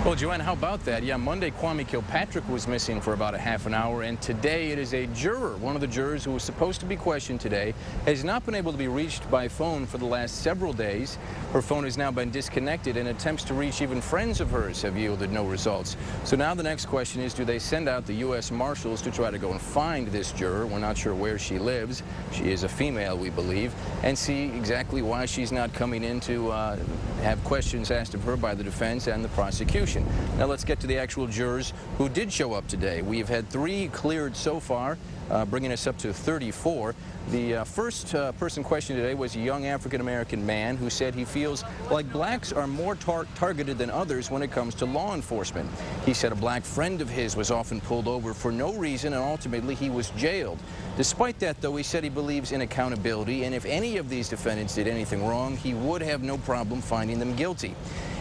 Well, Joanne, how about that? Yeah, Monday, Kwame Kilpatrick was missing for about a half an hour, and today it is a juror. One of the jurors who was supposed to be questioned today has not been able to be reached by phone for the last several days. Her phone has now been disconnected, and attempts to reach even friends of hers have yielded no results. So now the next question is, do they send out the U.S. Marshals to try to go and find this juror? We're not sure where she lives. She is a female, we believe, and see exactly why she's not coming in to have questions asked of her by the defense and the prosecution. Now let's get to the actual jurors who did show up today. We've had 3 cleared so far, bringing us up to 34. The first person questioned today was a young African-American man who said he feels like blacks are more targeted than others when it comes to law enforcement. He said a black friend of his was often pulled over for no reason, and ultimately he was jailed. Despite that, though, he said he believes in accountability, and if any of these defendants did anything wrong, he would have no problem finding them guilty.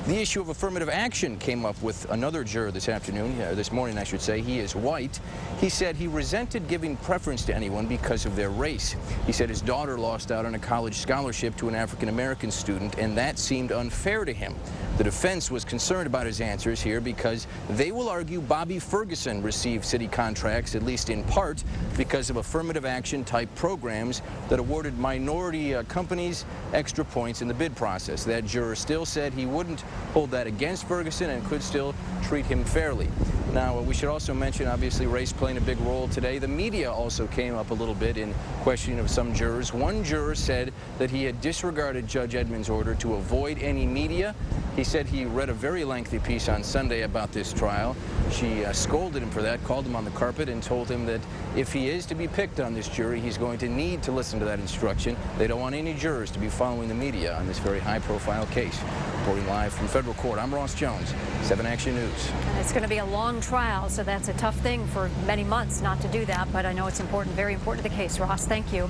The issue of affirmative action came up with another juror this morning, I should say. He is white. He said he resented giving preference to anyone because of their race. He said his daughter lost out on a college scholarship to an African-American student, and that seemed unfair to him. The defense was concerned about his answers here because they will argue Bobby Ferguson received city contracts, at least in part, because of affirmative action type programs that awarded minority companies extra points in the bid process. That juror still said he wouldn't hold that against Ferguson and could still treat him fairly. Now, we should also mention, obviously, race playing a big role today. The media also came up a little bit in questioning of some jurors. One juror said that he had disregarded Judge Edmonds' order to avoid any media. He said he read a very lengthy piece on Sunday about this trial. She scolded him for that, called him on the carpet, and told him that if he is to be picked on this jury, he's going to need to listen to that instruction. They don't want any jurors to be following the media on this very high-profile case. Reporting live from federal court, I'm Ross Jones, 7 Action News. It's going to be a long trial, so that's a tough thing for many months not to do that, but I know it's important, very important to the case. Ross, thank you.